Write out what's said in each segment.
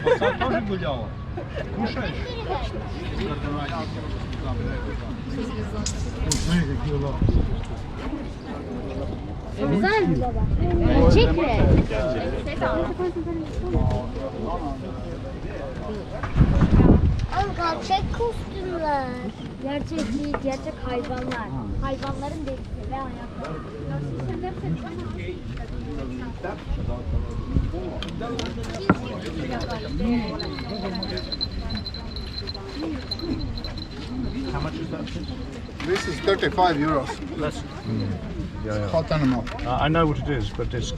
Посад тоже гуляла? Кушаешь? Смотри, какие лапки. Güzel baba. Gerçek mi? Gerçek kostümler. Gerçek değil, gerçek hayvanlar. Hayvanların derisi ve ayakları. How much is that? This is 35 euros. Less. Yeah. Hot animal. I know what it is, but it's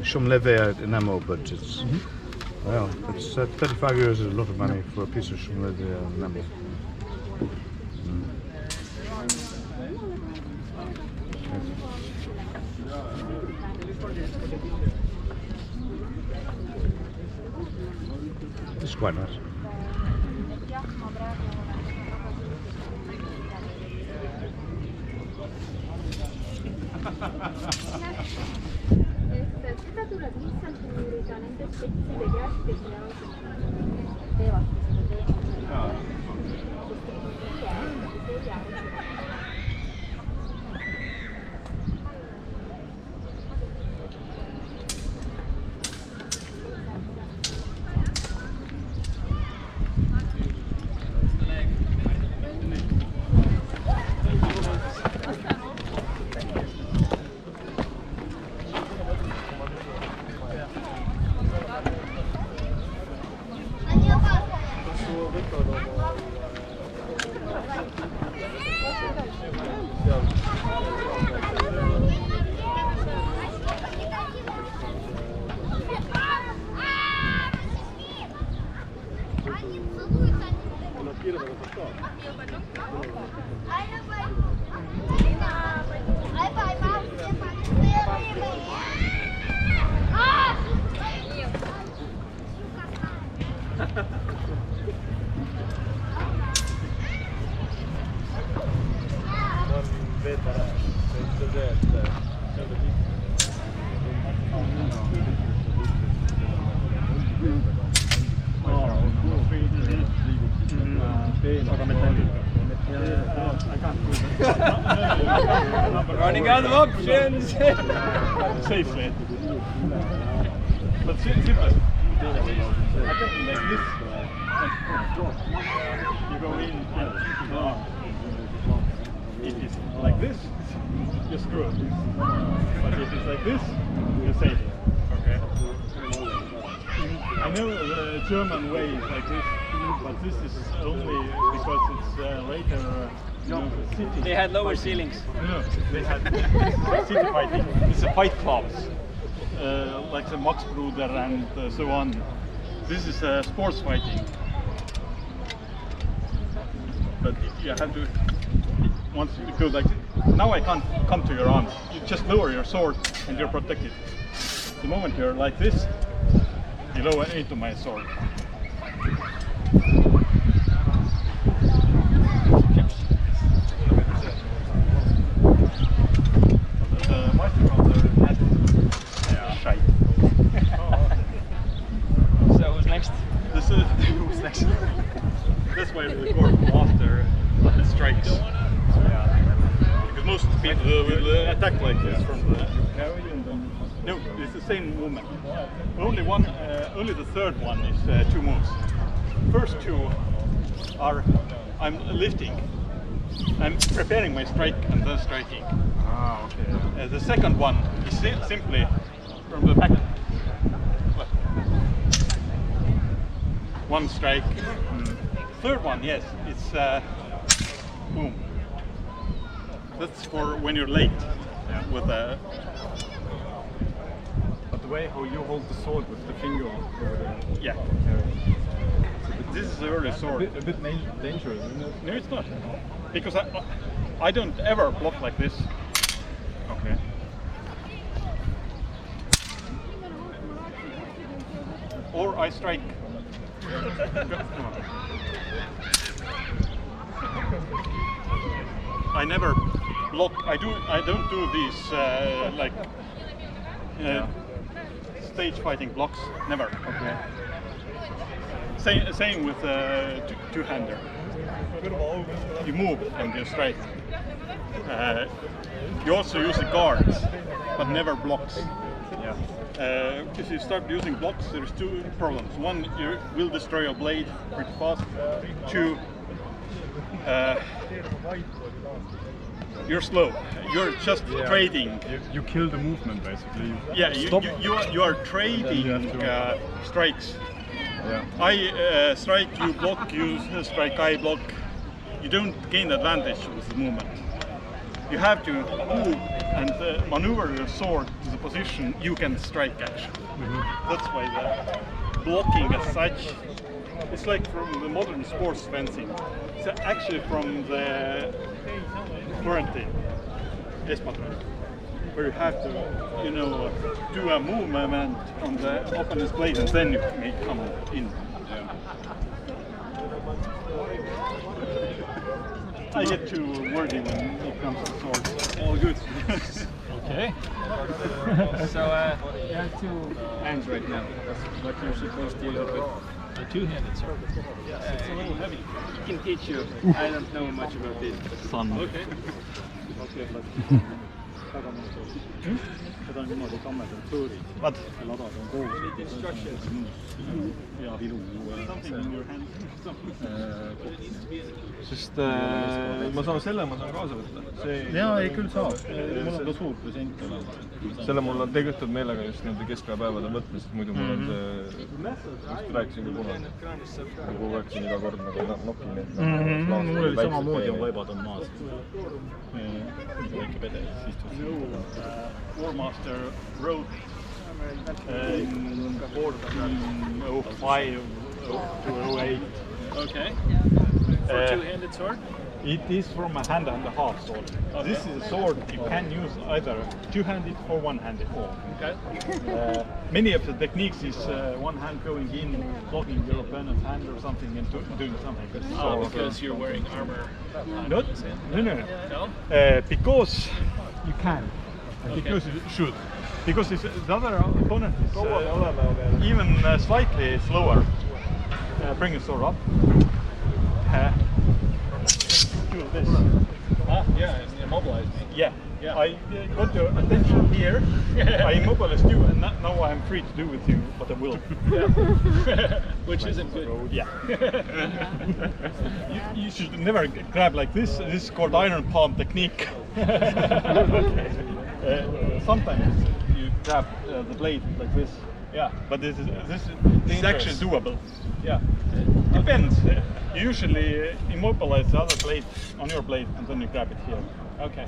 Shumleve enamel, but it's well, it's 35 euros is a lot of money for a piece of Shumleve enamel. It's quite nice. Running out of options. Safely. But simple. Like this. You go in and if it's like this, you screw it. But if it's like this, you're safe. Okay. I know the German way is like this, but this is only because it's later. City. They had lower ceilings. No, they had city fighting. It's a fight clubs, like the Max Bruder and so on. This is sports fighting. But you have to, once you go like, now I can't come to your arms. You just lower your sword and you're protected. The moment you're like this, you lower into my sword. Who's next? That's why we record after the strikes. Yeah. Because most people will attack like this from the carry and then. No, it's the same movement. Only one, only the third one is 2 moves. First 2 are I'm lifting. I'm preparing my strike and then striking. Ah, okay. The second one is simply from the back. One strike. Third one, yes, it's boom. That's for when you're late. Yeah. With a. But the way how you hold the sword with the finger over there. Yeah. This is a early sword. A bit dangerous, isn't it? No, it's not. Because I don't ever block like this. Okay. Or I strike. I never block. I don't do these like stage fighting blocks. Never. Okay. Same with two-hander. You move and you strike. You also use the guards, but never blocks. If you start using blocks, there's two problems. One, you will destroy your blade pretty fast. Two, you're slow. You're just trading. You kill the movement basically. You are trading strikes. Yeah. I strike, you block, you strike, I block. You don't gain advantage with the movement. You have to move and maneuver your sword to the position you can strike actually. That's why the blocking as such, it's like from the modern sports fencing. It's actually from the Purani Bazar, where you have to, do a movement on the opponent's blade and then you may come in. I get too wordy when it comes to swords. All good. Okay. So you have two hands right now, but you're supposed to use it with a two-handed sword. It's a little heavy. I can teach you. I don't know much about this. Son. Okay. What? Sest ma saan kaasa võtta. Jaa, ei küll saab. Mul on ka suur present. Selle mul on tegelikult meelega just nende keskpäevade võtmes, sest muidu mul on see, just rääkisin ka kunagi. Kogu aeg siin iga kord nagu nokin. Mul oli samamoodi, vaibad on maas. Väike pede, siis Warmaster wrote in 1405 to 08. Okay. For two-handed sword? It is from a hand and a half sword. This is a sword you can use either two-handed or one-handed. Okay. Many of the techniques is one hand going in, blocking your opponent's hand or something and doing something. Because you're wearing armor. No. No? Because you can. Okay. Because you should. Because the other opponent is even slightly slower. Bring your sword up. Do this. Yeah, immobilized me. Yeah. Yeah. I got your attention here. I immobilized you, and now I'm free to do with you what I will. Which isn't good. Yeah. you should never grab like this. This is called iron palm technique. Sometimes you grab the blade like this. Yeah. But this is actually doable. Yeah. Depends. You usually immobilize the other blade on your blade and then you grab it here. Okay.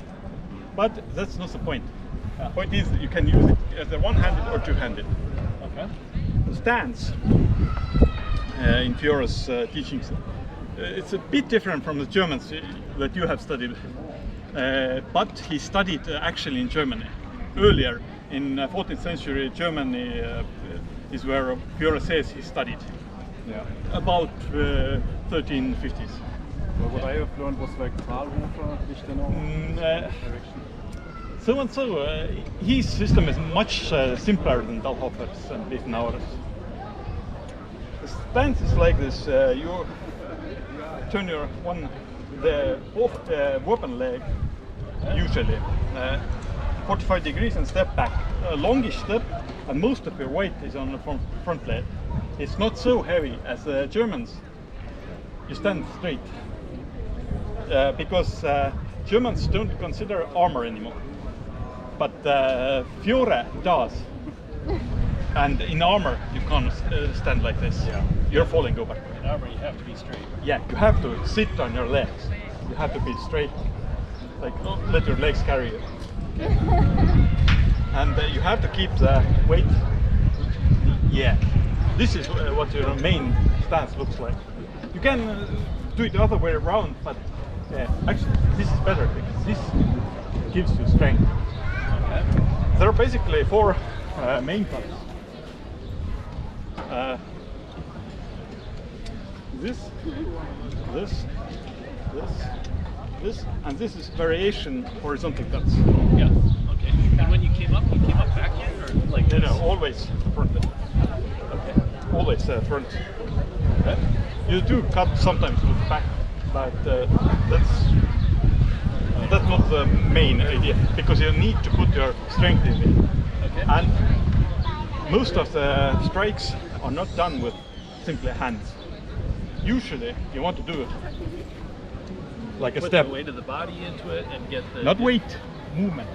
But that's not the point. The point is you can use it as a one-handed or two-handed. Okay. The stance in Fiore's teachings, it's a bit different from the Germans that you have studied. But he studied actually in Germany. Earlier, in 14th century, Germany is where Fiore says he studied. Yeah. About 1350s. What I have learned was like Talhofer, Lichtenau. So and so, his system is much simpler than Talhofer's and Lichtenauer's. The stance is like this: you turn the weapon leg, usually 45 degrees and step back. A longish step, and most of your weight is on the front leg. It's not so heavy as the Germans. You stand straight. Because Germans don't consider armor anymore. But Fiore does. And in armor, you can't stand like this. Yeah. You're falling over. In armor, you have to be straight. Yeah, you have to sit on your legs. You have to be straight. Like, let your legs carry you. And you have to keep the weight. Yeah. This is what your main stance looks like. You can do it the other way around, but actually this is better because this gives you strength. Okay. There are basically four main parts. This, and this is variation horizontal cuts. Yeah. Okay. And when you came up backhand or like this? No, always front. Okay. Always front. Okay. You do cut sometimes with the back, but that's not the main idea, because you need to put your strength in it. Okay. And most of the strikes are not done with simply hands. Usually you want to do it like a Put step. the weight of the body into it and get the Not weight, movement.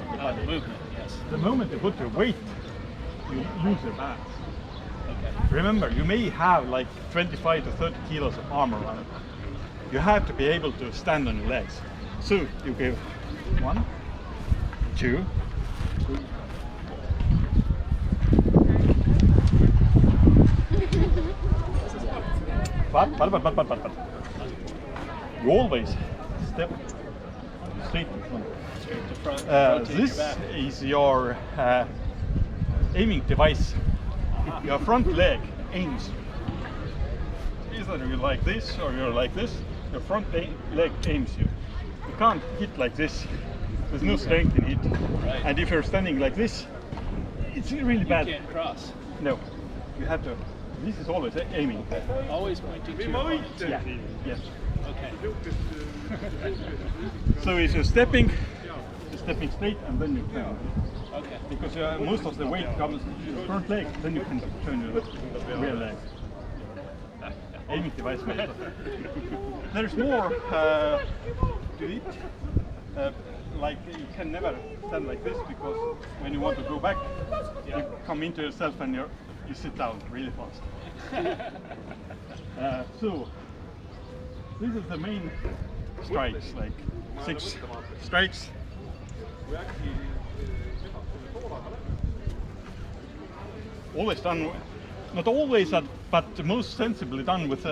movement. Yes. The moment you put your weight, you lose your balance. Okay. Remember, you may have like 25 to 30 kilos of armor on it. You have to be able to stand on your legs. So you give 1, 2, 3. But. You always step straight in front. Straight to front. rotate your This back. is your aiming device. Your front leg aims. Either you're like this or you're like this. Your front leg aims you. You can't hit like this. There's no strength in it. Right. And if you're standing like this, it's really You bad. can't cross. No, you have to. This is always aiming. Always pointing to your opponent. Yeah. Yes. Okay. So if you're stepping straight and then you turn. Okay. Because most of the weight comes to the front leg, then you can turn your rear leg. Aiming device. There's more to it. Like you can never stand like this, because when you want to go back, you come into yourself and you sit down really fast. So this is the main strikes, like 6 strikes. Always done, not always, but most sensibly done with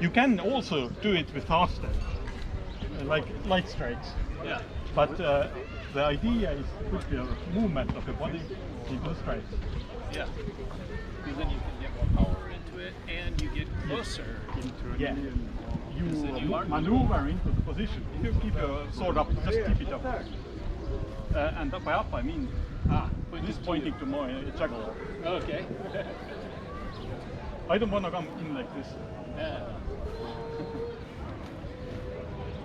you can also do it with half step, like light strikes. Yeah. But the idea is to put your movement of your body into strikes. Yeah. Because then you can get more power into it, and you get closer into it. Yeah. You then you are- maneuver into the position. If you keep your sword up, just keep it up. And by up I mean this pointing to my jugular. Okay. I don't want to come in like this. Yeah.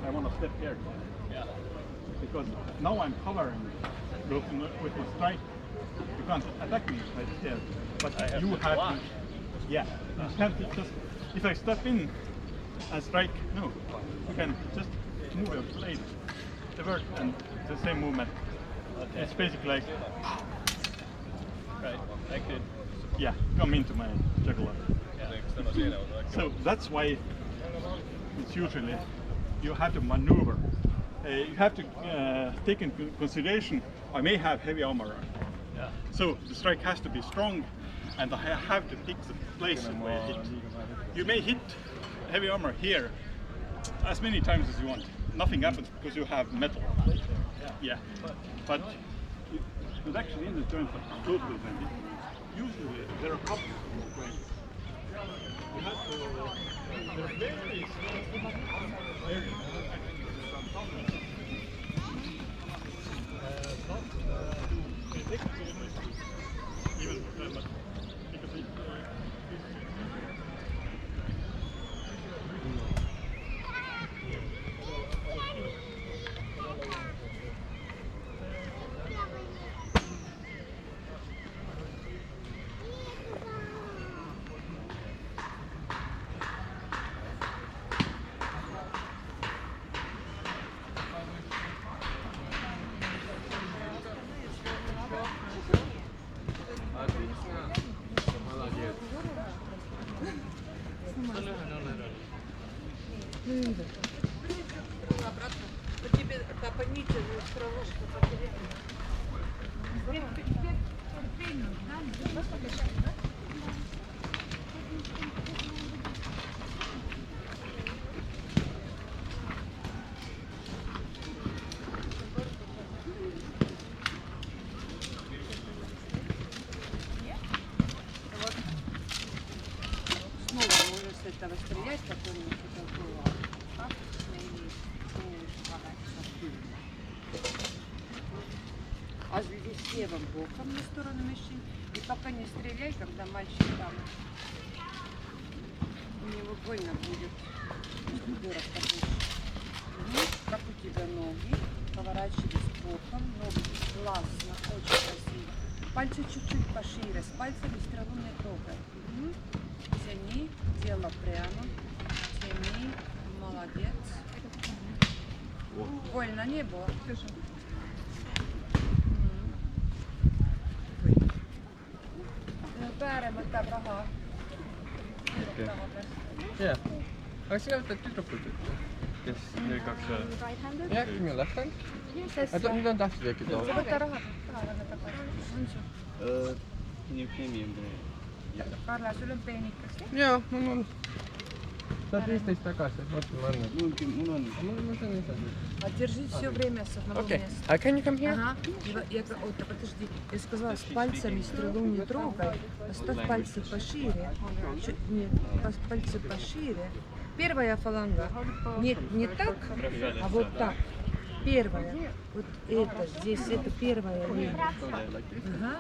I want to step here. Yeah. Because now I'm covering with my strike. You can't attack me right here, but I have you to have block. to. Yeah, you can't just. If I step in and strike, no, you can just move your blade, divert, and the same movement. Okay. It's basically like, Right. I could. yeah, come into my jugular. Yeah. So that's why it's usually you have to maneuver. You have to take into consideration I may have heavy armor on. Yeah. So the strike has to be strong, and I have to pick the place where I hit. You may hit heavy armor here as many times as you want. Nothing happens because you have metal. Yeah. But actually in the joint are totally bending. Usually there are couple of ways. You have to. There are very small areas. Even because it, Снова можно с этого стрелять, который что-то было. Так, а здесь левым боком на сторону мужчин. И пока не стреляй, когда мальчик там Мне его больно будет. Дырок-то будет. Как у тебя ноги? Поворачивай боком. Ноги классно, очень красиво. Пальцы чуть-чуть пошире. С пальцами стрелу не трогай. Тяни, дело прямо. Тяни. Молодец. Больно не было. Pääre võtab raha. jah , aga sina võtad tüdrukut , kes neil kaks Right-handed? jah , minu left hand . Yes. nüüd on tähtsad äkki too . Võta raha tagasi. On sul? Karla, sul on peenikest. jaa , mul on . saad 15 tagasi , mõtle , ma annan . mul on ise . Держи все время с одного okei места. , can you come here ? Ага. Ой, подожди. Я сказала, с пальцами стрелу не трогай. Поставь пальцы пошире. Нет, пальцы пошире. Первая фаланга. Нет, не так, а вот так. Первая. Вот это, здесь это первая линия. Ага.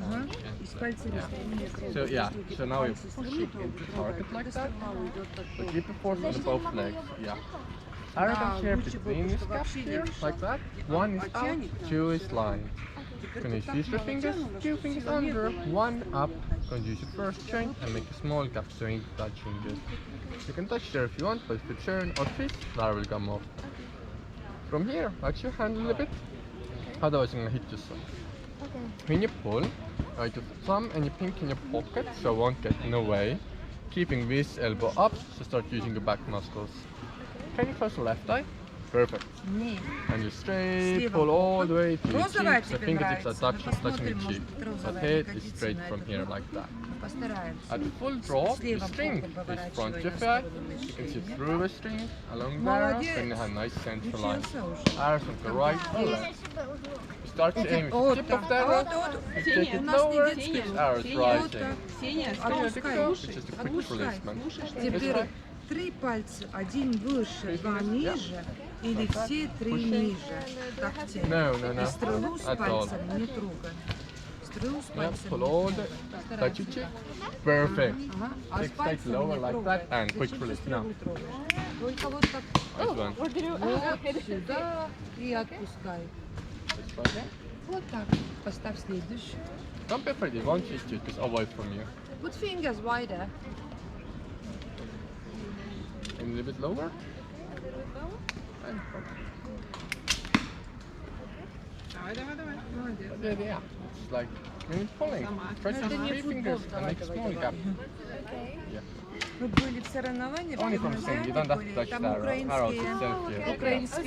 Ага. И с пальцами стрелу не трогай. So yeah, so now you Пальцы стрелу не target трогай. like that. Уйдет So такой. keep the force on both legs. Yeah. Target here лучше бы, between these чтобы gaps вообще не here, мешал. like that. One is out, two is lying. Can you use your fingers? Two fingers under, one up. Going to use your first joint and make a small gap so you ain't touching this. You can touch there if you want, but if you turn or twist, that will come off. From here, watch your hand a little bit. Otherwise, I'm gonna hit yourself. Okay. When you pull, write your thumb and your pinky in your pocket so it won't get in the way. Keeping this elbow up, so start using your back muscles. Can you close the left eye? Perfect. Не. And you straight Слева. pull all the way to your Розовая cheeks. The тебе fingertips are нравится? touching the Посмотрим, cheek. может, But розовая head is пригодится straight на from этот here раз. like that. Постараемся. At full draw, the Слева string боком is front поворачивай your на thigh. сторону You can see мишени. through the string along there. Молодец. Then you have nice central line. Учился уже. Arrows from the right to left. Start to aim with the Вот tip так. of the arrow. Вот. You take У it нас не lower, детский these arrows Вот так. rising. Ксения, It's отпускай. just a quick Отпускай. releasement. Теперь 3 пальца, один выше, 2 ниже, или все 3 ниже. Так тянь. No. И стрелу с At all. пальцами не трогай. Стрелу с Yeah, пальцами pull не all трогай. the touch your cheek. Perfect. Ага. А с Take пальцами lower не like трогай. that and quick Зачем ты release. стрелу Now. трогаешь? Только вот так. Nice one. Вот сюда и отпускай. This one, yeah. Вот так. Поставь следующий. Don't be afraid, it won't hit you, just away from you. Put fingers wider. And a little bit lower. And Молодец. yeah. It's like when you're pulling, try to Это use не 3 футбол, fingers and давай, make a давай, small давай. gap. Yeah. Мы были в соревнованиях, Only в from saying, you don't have to touch the там arrow. Arrows украинские, itself here. украинские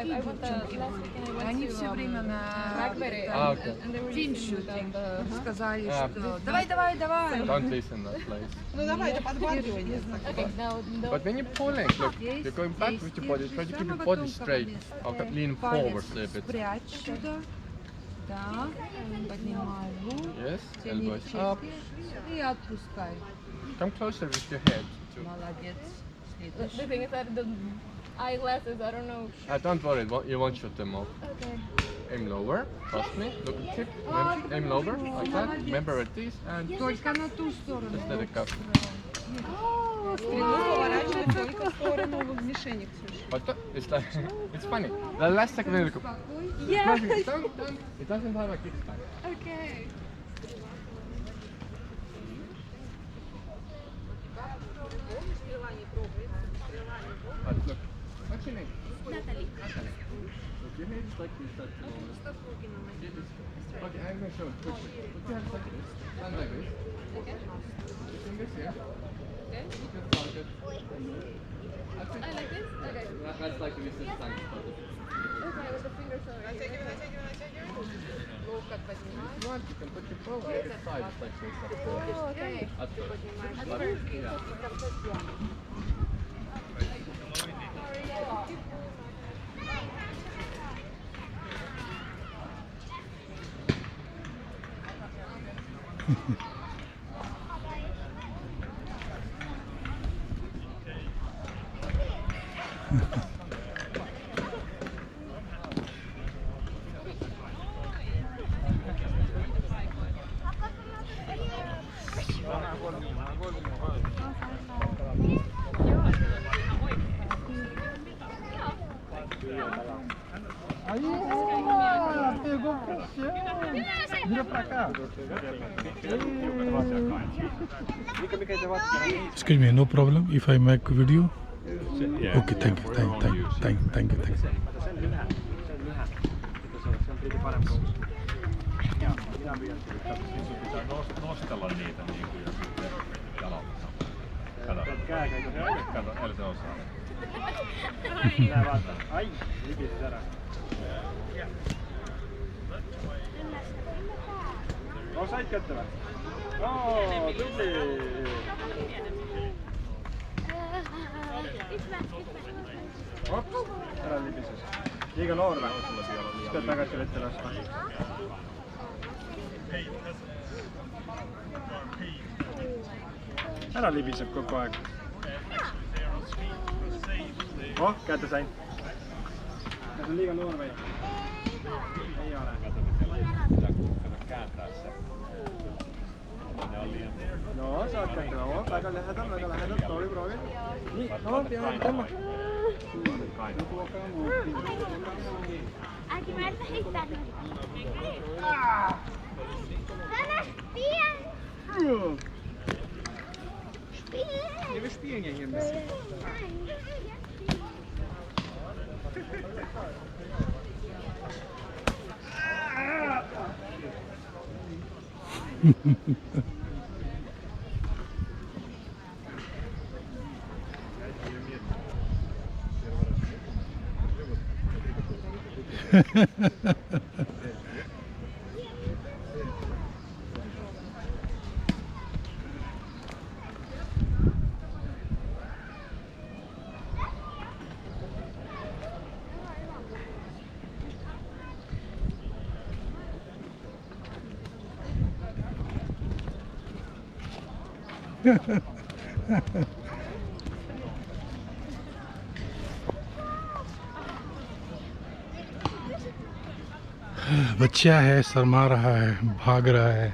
девчонки были. Они все время на Ah, okay. тимшутинг сказали, Ah. что давай. Don't listen that place. Ну давай, это подбадривание. But when you're pulling, look, you're going back with your body, try to keep your body straight. Okay, lean forward a little bit. Спрячь сюда. Да. Поднимай руку. Yes, Тяни elbows чеки up. и отпускай. Come closer with your head. Too. Молодец. The Следующий. thing is that the eyeglasses, I don't know. Don't worry, you won't shoot them off. Okay. Aim lower, trust me. Look at tip, aim lower, like that. Remember at this and Только на ту сторону. just let it go. Стрелу поворачивать только в сторону мишени, Ксюша. But it's like, it's funny. The last second when you look, Yeah. it doesn't have a kickback. Okay. But look, what's your name? Natalie. Look, your name is like this. Okay, I'm gonna show it quickly. Put your hands like this. Stand like this. Okay. Your fingers here. Okay. Look at the target. That's it. I like this? Okay. That's like this is time. Okay, with the fingers over here. Локоть поднимай. If you want, you can put your bow at the side like this. Oh, okay. That's good. Yeah. Vira pra cá. Excuse me, no problem if I make video. Yeah. Okay, thank you. Nostella niitä niin kuin ja sitten jalauttaa. Kato, eli se osaa. Ai, hypit ära. No said kätte või? Oo, tubli! Ops, ära libises. Liiga noor või? Siis pead tagasi vette laskma. Ära libiseb kogu aeg. Oh, kätte sain. Kas on liiga noor või? Ei ole. Kato kääntää se. Ne on liian. No, saad kätte. Oh, väga lähedal, proovi. Nii, no, peale tõmba. Äkki mä et heittää nyt. Tänä spien! Ja, wir spielen ja hier ein bisschen. बच्चा है, शर्मा रहा है, भाग रहा है,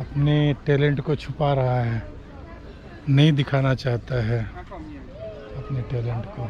अपने talent को छुपा रहा है, नहीं दिखाना चाहता है अपने टैलेंट को।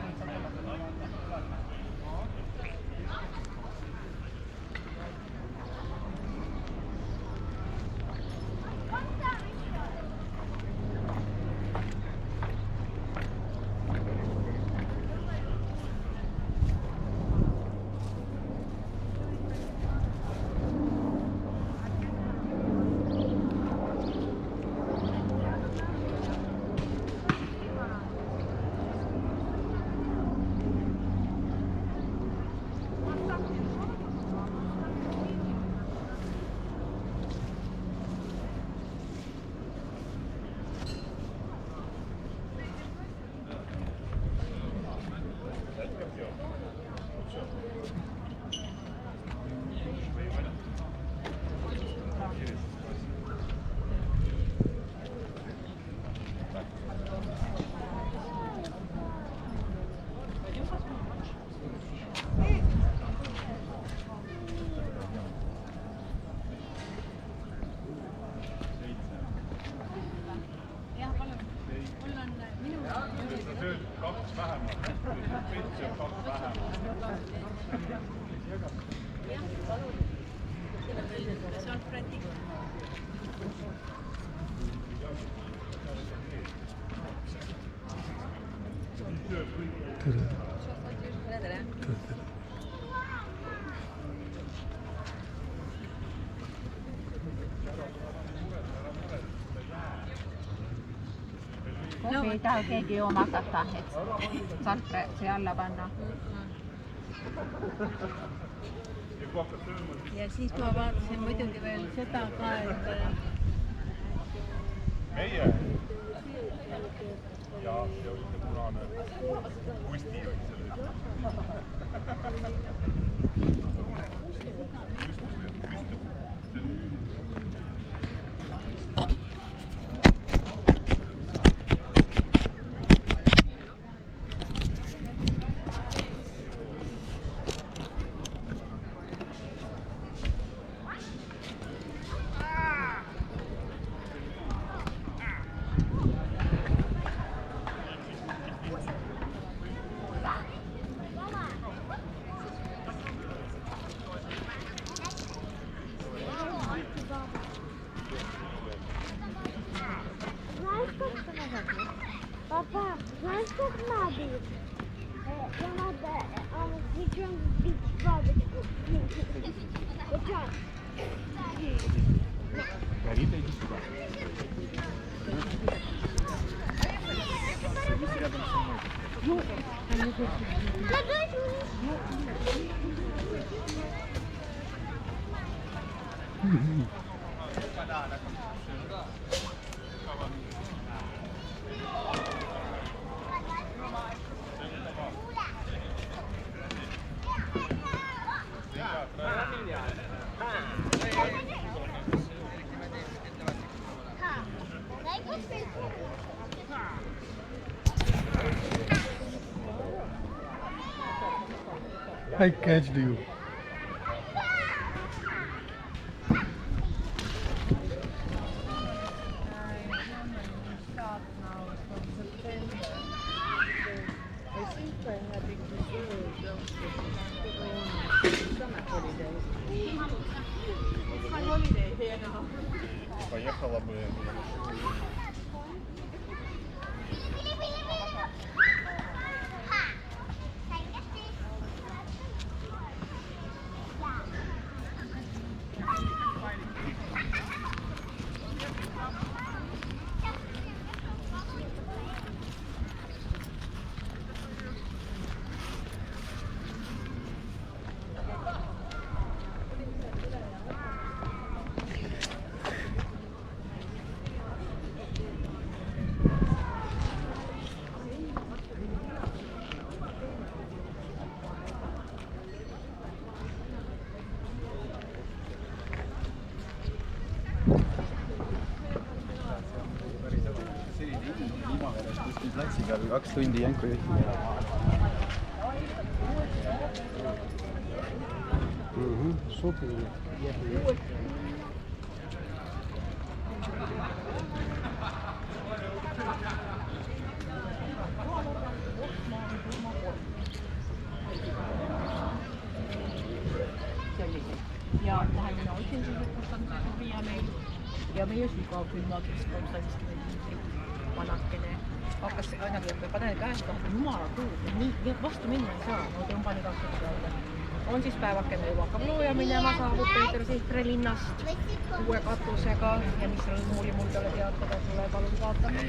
Kohvi ei taha keegi jooma hakata, et saltre siia alla panna. Ja siis ma vaatasin muidugi veel seda ka, et Meie ja see oli see punane kusti oli Горит, иди сюда. Садись рядом со мной. I catched you. Поехала бы. Platsi peal 2 tundi jänku juhtima. Sobiv. Ja läheme nautime selle kustantuse viiame ja meie sügavkülmakeskkond sai vanakene hakkas nagu panen käest lahti jumala kuud, nii vastu minna ei saa, ma tõmban igaks juhuks välja. On siis päevakene juba hakkab looja minema, saabub Peeter Sihtre linnast uue katusega ja mis rõõm oli mul talle teatada, tule palun vaatame.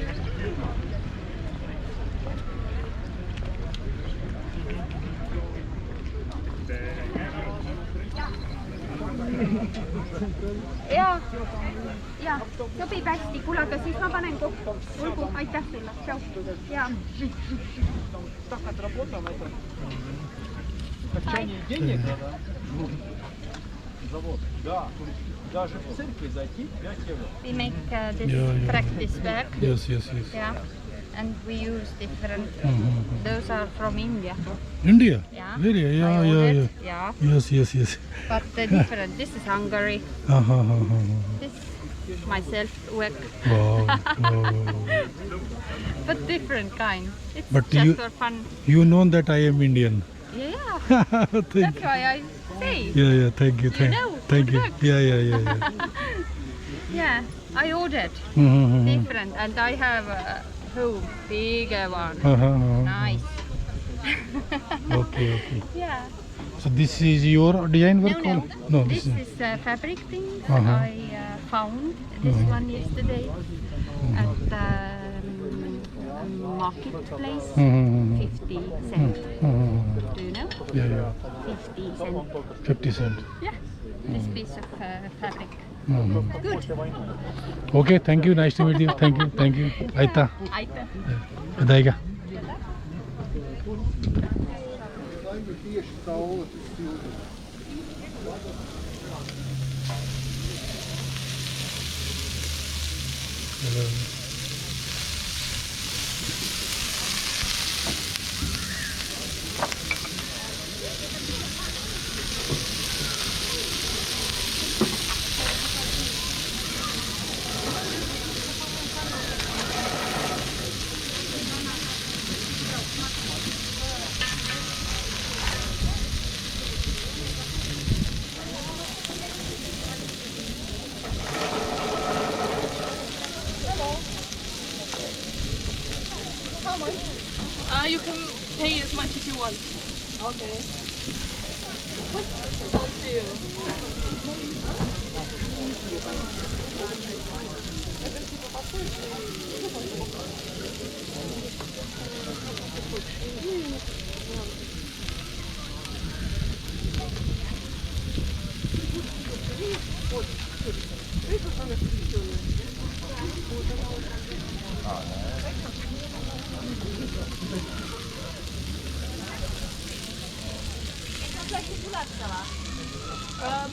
Ja, sobib hästi, kuule, aga siis ma panen kokku. Olgu, aitäh sulle, tšau. Ja. Так отработано это. Качание денег, завод. Да. Даже в церкви зайти 5 евро. We make this practice work. Yes. Yeah. And we use different, those are from India. India? Yeah. Really? I ordered, yeah. Yes. But different, this is Hungary. This myself work. Wow. But different kind. It's But just you- for fun. You know that I am Indian. Yeah, that's why I say. Yeah. Thank you. You know, Thank you. good. Yeah. Yeah, I ordered different and I have a home, bigger one. Nice. Okay. Yeah. So this is your design work? No. No, This is fabric things. I found this one yesterday at the marketplace. 50 cents. Do you know? Yeah. 50 cents. 50 cents. Yeah. This piece of fabric. Good. Okay, thank you. Nice to meet you. Thank you. Aita. Aita. Daiga. You can pay as much as you want. Okay. Thank you.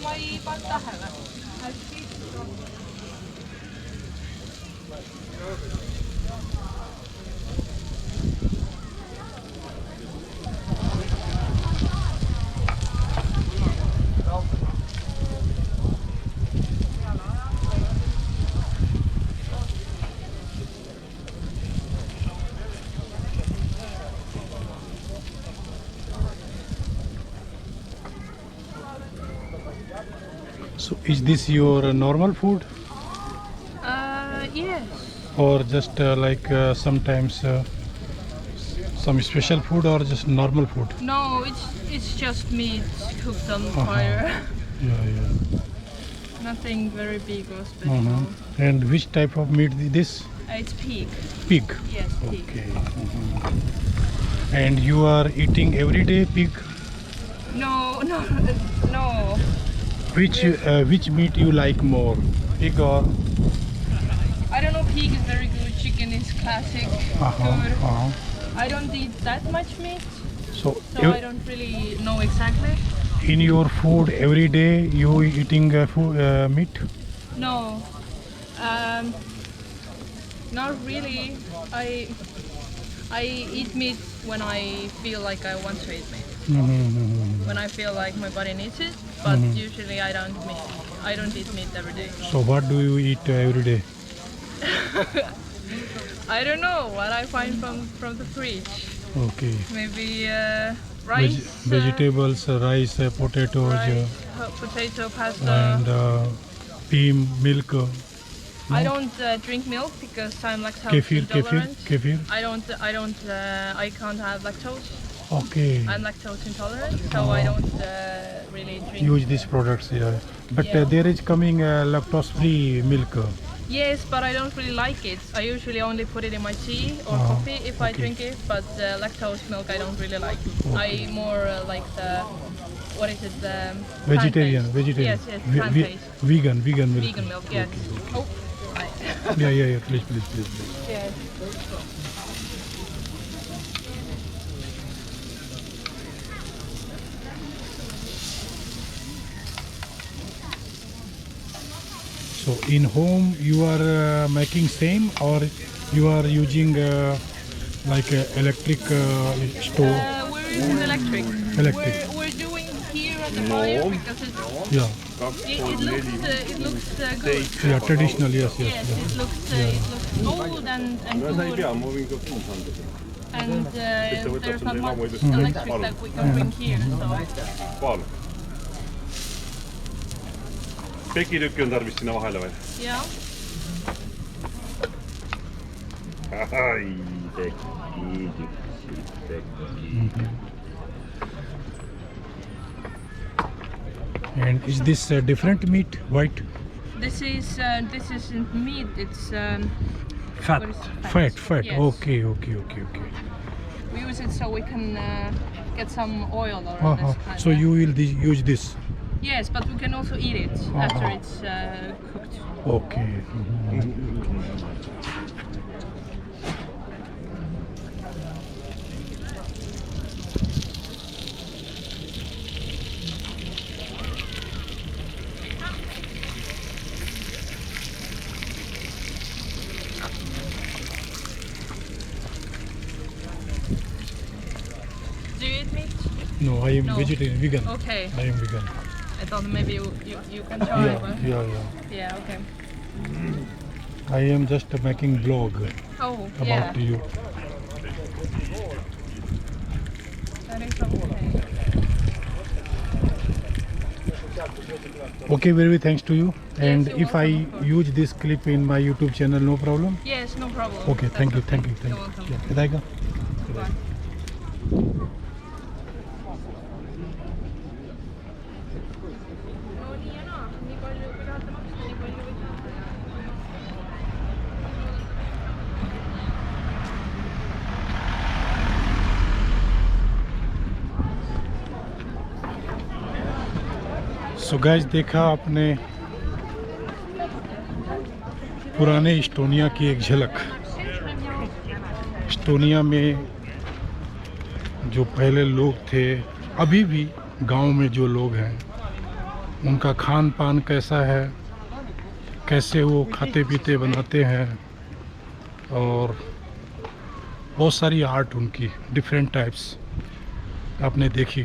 Ma ei pannud tähele. So is this your normal food Yes. or just sometimes some special food or just normal food? No, it's just meat cooked on fire. Yeah. Nothing very big or special. And which type of meat this? It's pig. Pig. Yes, pig. Okay. And you are eating every day pig? No. Which meat you like more, pig or? I don't know. Pig is very good. Chicken is classic. Good. I don't eat that much meat, So I don't really know exactly. in your food every day you eating meat? No. Not really. I eat meat when I feel like I want to eat meat. When I feel like my body needs it, but usually I don't eat meat every day. So what do you eat every day? I don't know what I find from the fridge. Okay. Maybe rice, Vegetables, rice, potatoes, potato, pasta. and pea milk. I don't drink milk because I'm lactose Kefir. intolerant. Kefir. I can't have lactose. Okay. I'm lactose intolerant, so I don't really drink. Use these products, yeah. But Yeah. there is coming lactose-free milk. Yes, but I don't really like it. I usually only put it in my tea or coffee if I drink it, but lactose milk I don't really like. I more like the, what is it? Vegetarian. Yes, plant-based. Vegan milk. Vegan milk, yes. Oh, right. Yeah. Please. Yes. So in home you are making same or you are using electric stove? We're using electric. Electric. We're doing here at the fire because it's, Yeah. it looks good. Yeah, traditional, yes. Yes, it looks old and good. And there's not much electric that we can bring here. So. Pekitükki on tarvis sinna vahele või? Yeah. Ai, pekitükki. And is this different meat, white? This isn't meat. It's Fat. what is it? Fat. Yes. Okay. We use it so we can get some oil or this kind. So you will use this? Yes, but we can also eat it after it's cooked. Okay. Do you eat meat? No, I am No. vegetarian, vegan. Okay. I am vegan. I thought maybe you can try. But Yeah. okay. I am just making blog Oh, about you. That is okay. Okay, very thanks to you. And you're if I welcome. use this clip in my YouTube channel, no problem? Yes, no problem. Okay, That's thank you. You're welcome. Yeah, Kadaika? Bye. So guys, देखा आपने पुराने Estonia की एक झलक। Estonia में जो पहले लोग थे, अभी भी गांव में जो लोग हैं, उनका खान पान कैसा है, कैसे वो खाते पीते बनाते हैं, और बहुत सारी आर्ट उनकी डिफरेंट टाइप्स आपने देखी।